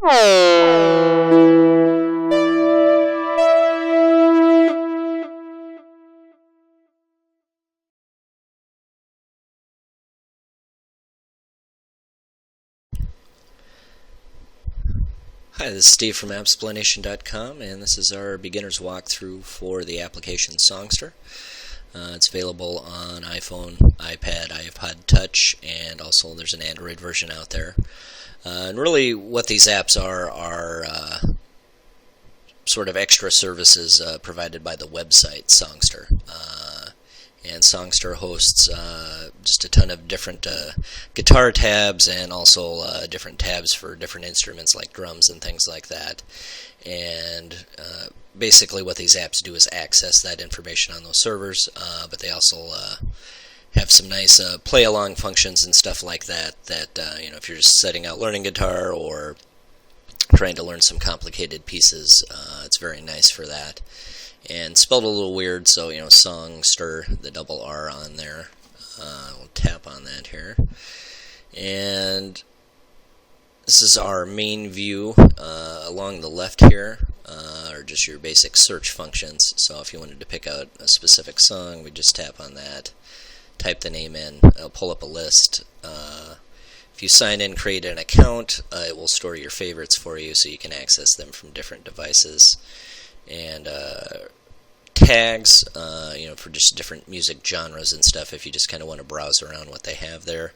Hi, this is Steve from Appsplanation.com, and this is our beginner's walkthrough for the application Songsterr. It's available on iPhone, iPad, iPod Touch, and also there's an Android version out there. And really what these apps are sort of extra services provided by the website Songsterr. And Songsterr hosts just a ton of different guitar tabs and also different tabs for different instruments like drums and things like that. And basically what these apps do is access that information on those servers, but they also have some nice play-along functions and stuff like that if you're just setting out learning guitar or trying to learn some complicated pieces, it's very nice for that. And spelled a little weird, so Songsterr, the double R on there. We'll tap on that here. And this is our main view. Along the left here are just your basic search functions. So if you wanted to pick out a specific song, we just tap on that, type the name in, it'll pull up a list. If you sign in, create an account, it will store your favorites for you so you can access them from different devices. And tags, for just different music genres and stuff if you just kind of want to browse around what they have there.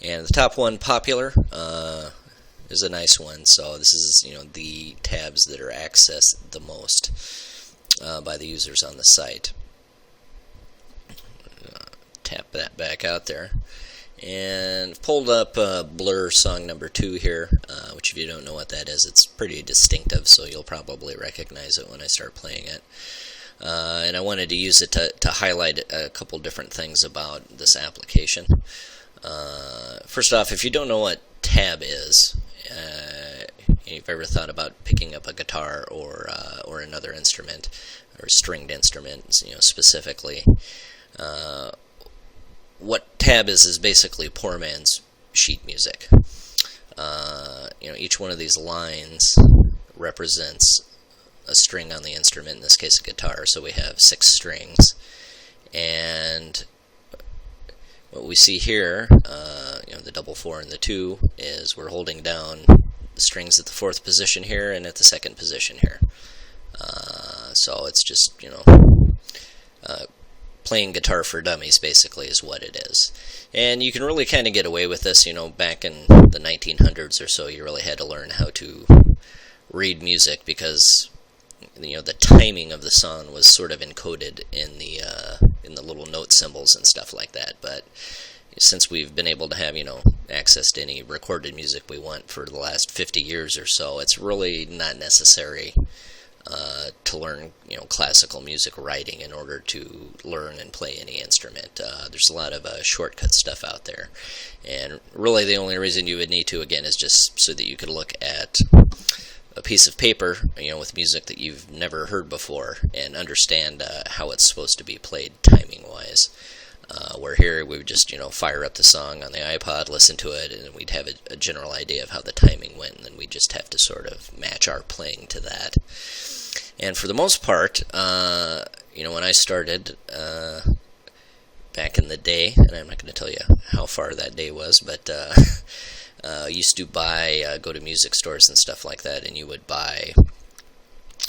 And the top one, popular, is a nice one. So this is, the tabs that are accessed the most by the users on the site. Tap that back out there. And pulled up Blur song number 2 here, which if you don't know what that is, it's pretty distinctive, so you'll probably recognize it when I start playing it. And I wanted to use it to highlight a couple different things about this application. First off, if you don't know what tab is, if you've ever thought about picking up a guitar or another instrument, or a stringed instrument, specifically, what tab is basically poor man's sheet music. Each one of these lines represents a string on the instrument, in this case a guitar, so we have 6 strings. And what we see here, the double 4 and the 2, is we're holding down the strings at the 4th position here and at the 2nd position here. So it's just, playing guitar for dummies, basically, is what it is. And you can really kind of get away with this, back in the 1900s or so, you really had to learn how to read music because, the timing of the song was sort of encoded in the little note symbols and stuff like that. But since we've been able to have, access to any recorded music we want for the last 50 years or so, it's really not necessary to learn, classical music writing in order to learn and play any instrument. There's a lot of shortcut stuff out there, and really the only reason you would need to, again, is just so that you could look at a piece of paper, with music that you've never heard before, and understand how it's supposed to be played timing-wise. Where here we would just, fire up the song on the iPod, listen to it, and we'd have a general idea of how the timing went, and then we'd just have to sort of match our playing to that. And for the most part, when I started back in the day, and I'm not going to tell you how far that day was, but used to go to music stores and stuff like that, and you would buy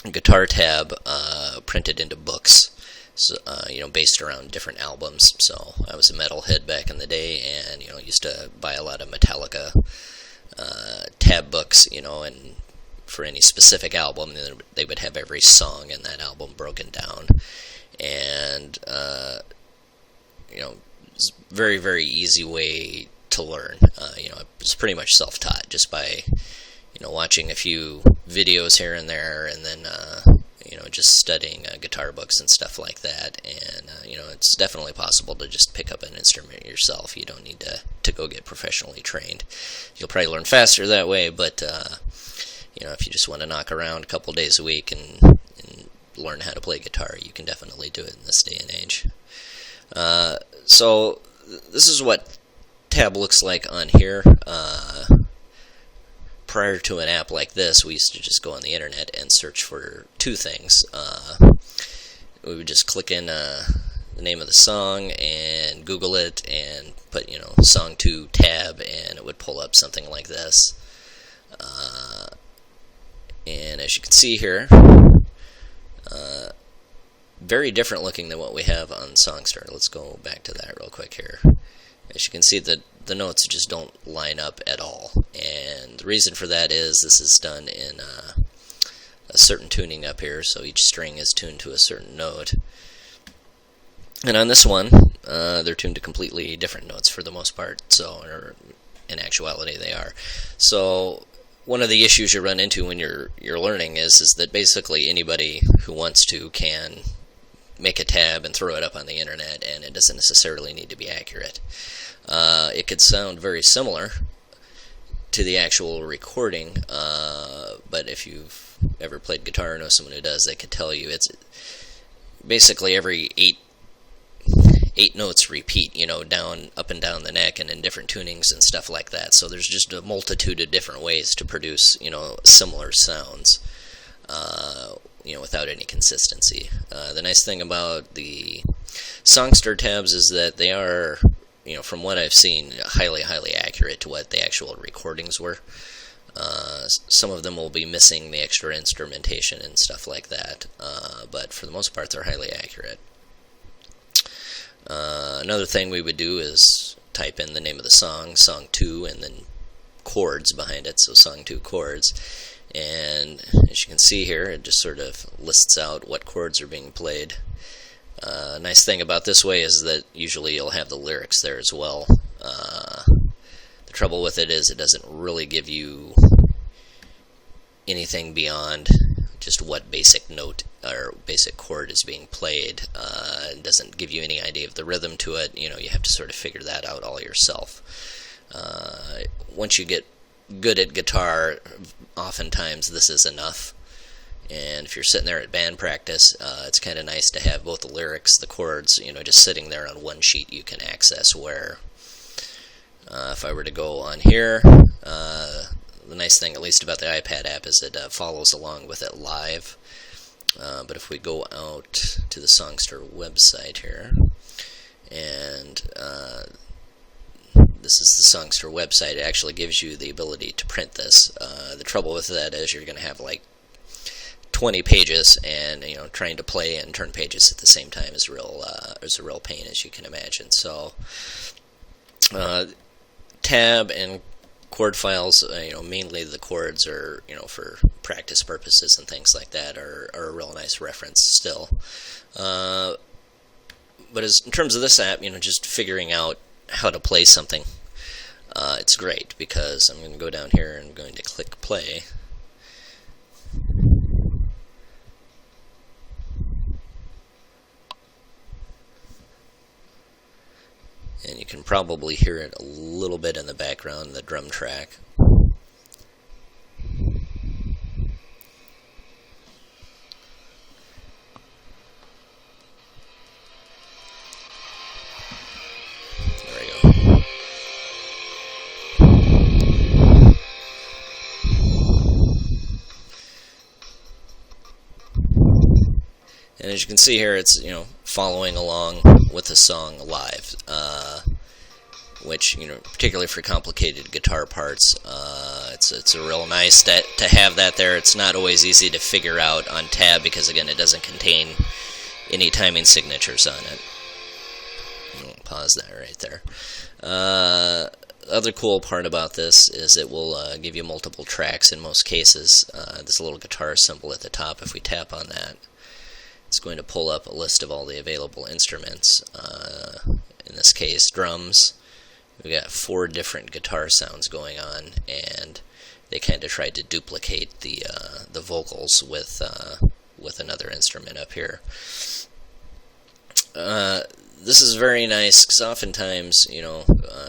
a guitar tab printed into books. So, based around different albums. So I was a metalhead back in the day, and used to buy a lot of Metallica tab books, and for any specific album, they would have every song in that album broken down, and it's a very, very easy way to learn. It's pretty much self-taught just by watching a few videos here and there, and then just studying guitar books and stuff like that. And it's definitely possible to just pick up an instrument yourself. You don't need to go get professionally trained. You'll probably learn faster that way, but if you just want to knock around a couple days a week and learn how to play guitar, you can definitely do it in this day and age. So this is what tab looks like on here. prior to an app like this, we used to just go on the internet and search for two things. We would just click in the name of the song and Google it and put, song 2 tab, and it would pull up something like this. And as you can see here, very different looking than what we have on Songsterr. Let's go back to that real quick here. As you can see, the notes just don't line up at all, and the reason for that is this is done in a certain tuning up here, so each string is tuned to a certain note. And on this one, they're tuned to completely different notes for the most part, or in actuality they are. So one of the issues you run into when you're learning is that basically anybody who wants to can make a tab and throw it up on the internet, and it doesn't necessarily need to be accurate. It could sound very similar to the actual recording, but if you've ever played guitar or know someone who does, they could tell you it's basically every eight notes repeat, down, up and down the neck, and in different tunings and stuff like that. So there's just a multitude of different ways to produce, similar sounds, without any consistency. The nice thing about the Songsterr tabs is that they are, from what I've seen, highly, highly accurate to what the actual recordings were. Some of them will be missing the extra instrumentation and stuff like that, but for the most part, they're highly accurate. Another thing we would do is type in the name of the song, song 2, and then chords behind it, so song 2 chords. And as you can see here, it just sort of lists out what chords are being played. Nice thing about this way is that usually you'll have the lyrics there as well. The trouble with it is it doesn't really give you anything beyond just what basic note or basic chord is being played. It doesn't give you any idea of the rhythm to it. You have to sort of figure that out all yourself. Once you get good at guitar, oftentimes this is enough. And if you're sitting there at band practice, it's kind of nice to have both the lyrics, the chords, just sitting there on one sheet you can access. Where if I were to go on here, the nice thing, at least about the iPad app, is it follows along with it live. But if we go out to the Songsterr website here, and this is the Songsterr website, it actually gives you the ability to print this. The trouble with that is you're going to have like 20 pages, and trying to play and turn pages at the same time is a real pain, as you can imagine. So tab and chord files, mainly the chords are, for practice purposes and things like that, are a real nice reference still. But in terms of this app, just figuring out how to play something, it's great, because I'm going to go down here and I'm going to click play. And you can probably hear it a little bit in the background, the drum track. There we go. And as you can see here, it's following along with the song live, which particularly for complicated guitar parts, it's a real nice to have that there. It's not always easy to figure out on tab because again it doesn't contain any timing signatures on it. I'll pause that right there. The other cool part about this is it will give you multiple tracks in most cases. There's a little guitar symbol at the top. If we tap on that, it's going to pull up a list of all the available instruments. In this case, drums. We've got 4 different guitar sounds going on, and they kind of tried to duplicate the vocals with another instrument up here. This is very nice because oftentimes,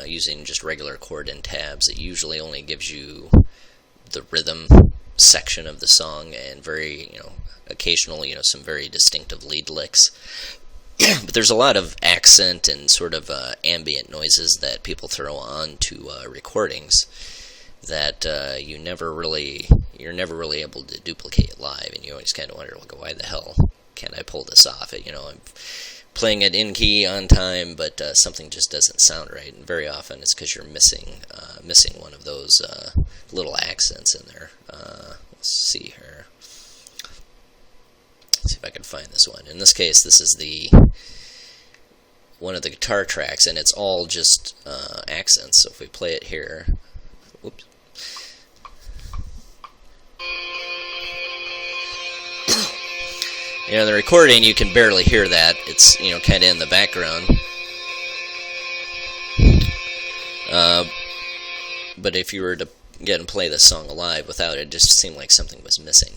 using just regular chord and tabs, it usually only gives you the rhythm section of the song and very, occasionally, some very distinctive lead licks. But there's a lot of accent and sort of ambient noises that people throw on to recordings. that you're never really able to duplicate live, and you always kind of wonder, like, why the hell can't I pull this off? I'm playing it in key on time, but something just doesn't sound right, and very often it's because you're missing one of those little accents in there. Let's see here. Let's see if I can find this one. In this case, this is one of the guitar tracks, and it's all just accents. So if we play it here, whoops. The recording, you can barely hear that. It's kind of in the background. But if you were to get and play this song live without it, it just seemed like something was missing.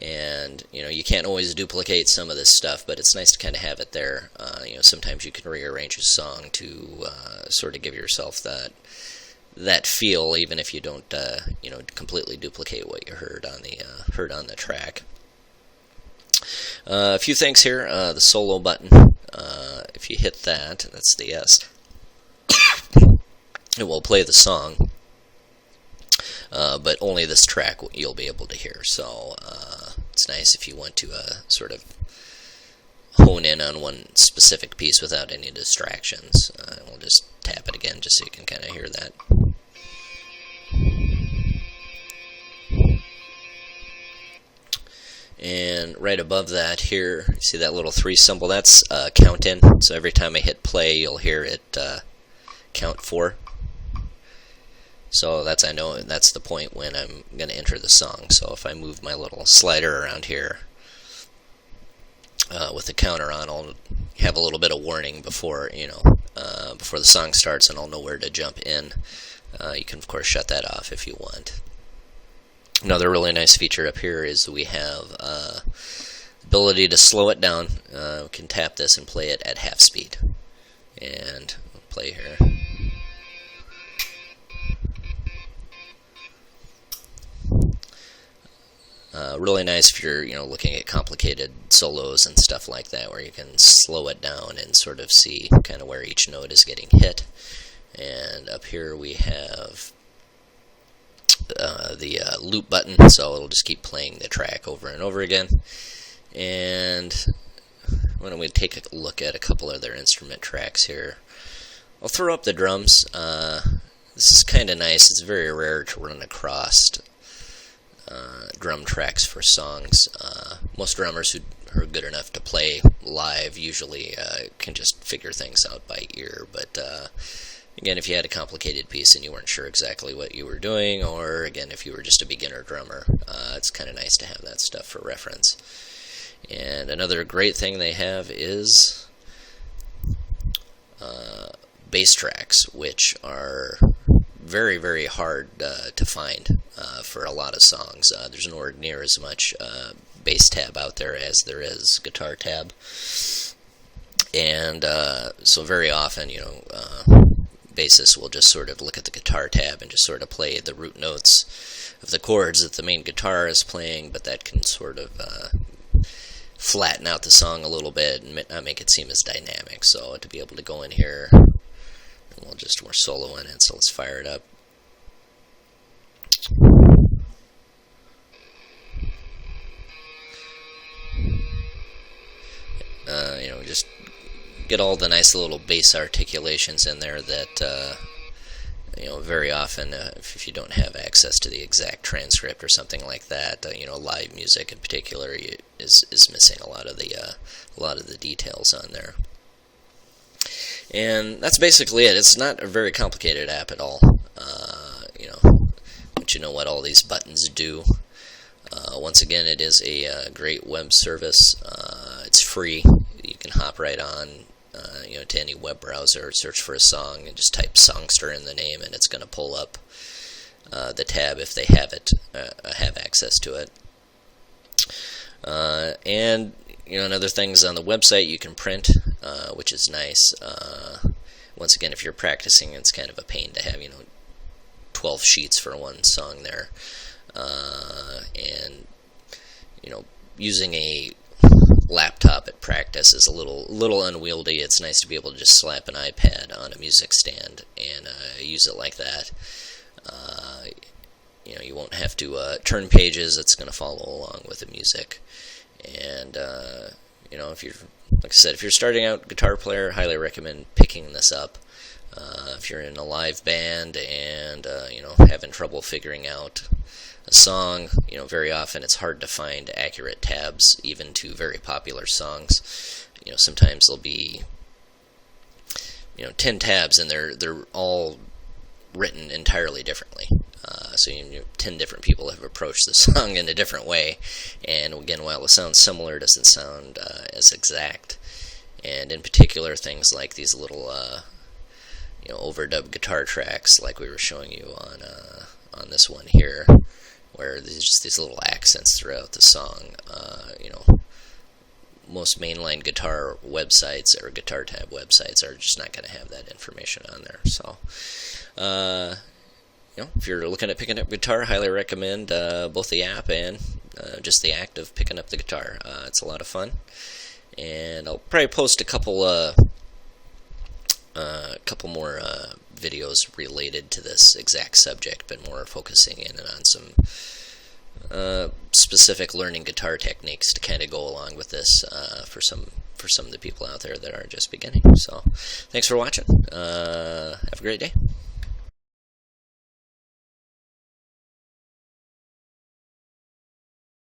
And you can't always duplicate some of this stuff, but it's nice to kind of have it there. Sometimes you can rearrange a song to sort of give yourself that feel, even if you don't completely duplicate what you heard on the track. A few things here. The solo button. If you hit that, that's the S. It will play the song. But only this track you'll be able to hear. So it's nice if you want to sort of hone in on one specific piece without any distractions. We'll just tap it again just so you can kind of hear that. And right above that here, you see that little 3 symbol? That's count in. So every time I hit play, you'll hear it count 4. So I know that's the point when I'm going to enter the song. So if I move my little slider around here with the counter on, I'll have a little bit of warning before the song starts, and I'll know where to jump in. You can of course shut that off if you want. Another really nice feature up here is we have ability to slow it down. We can tap this and play it at half speed. And we'll play here. Really nice if you're looking at complicated solos and stuff like that, where you can slow it down and sort of see kind of where each note is getting hit. And up here we have the loop button, so it'll just keep playing the track over and over again. And why don't we take a look at a couple of their instrument tracks here. I'll throw up the drums. This is kind of nice. It's very rare to run across drum tracks for songs. Most drummers who are good enough to play live usually can just figure things out by ear, but again, if you had a complicated piece and you weren't sure exactly what you were doing, or again, if you were just a beginner drummer, it's kind of nice to have that stuff for reference. And another great thing they have is bass tracks, which are very, very hard to find for a lot of songs. There's nowhere near as much bass tab out there as there is guitar tab. And so very often, bassists will just sort of look at the guitar tab and just sort of play the root notes of the chords that the main guitar is playing, but that can sort of flatten out the song a little bit and not make it seem as dynamic. So to be able to go in here, and we're solo in it, so let's fire it up. Just get all the nice little bass articulations in there that very often if you don't have access to the exact transcript or something like that, live music in particular is missing a lot of the details on there. And that's basically it. It's not a very complicated app at all. Once you know what all these buttons do. Once again, it is a great web service. It's free. You can hop right on to any web browser, search for a song, and just type Songsterr in the name, and it's going to pull up the tab if they have access to it. And and other things on the website you can print, which is nice. Once again, if you're practicing, it's kind of a pain to have 12 sheets for one song there, and using a laptop at practice is a little unwieldy. It's nice to be able to just slap an iPad on a music stand and use it like that. You won't have to turn pages. It's going to follow along with the music. And if you're, like I said, if you're starting out guitar player, highly recommend picking this up. If you're in a live band and having trouble figuring out a song, very often it's hard to find accurate tabs, even to very popular songs. Sometimes there'll be 10 tabs and they're all written entirely differently. So 10 different people have approached the song in a different way, and again, while it sounds similar, it doesn't sound as exact. And in particular, things like these little overdub guitar tracks, like we were showing you on this one here, where there's just these little accents throughout the song. Most mainline guitar websites or guitar tab websites are just not going to have that information on there. So, if you're looking at picking up guitar, highly recommend both the app and just the act of picking up the guitar. It's a lot of fun, and I'll probably post a couple more videos related to this exact subject, but more focusing in on some specific learning guitar techniques to kind of go along with this for some of the people out there that are just beginning. So, thanks for watching. Have a great day.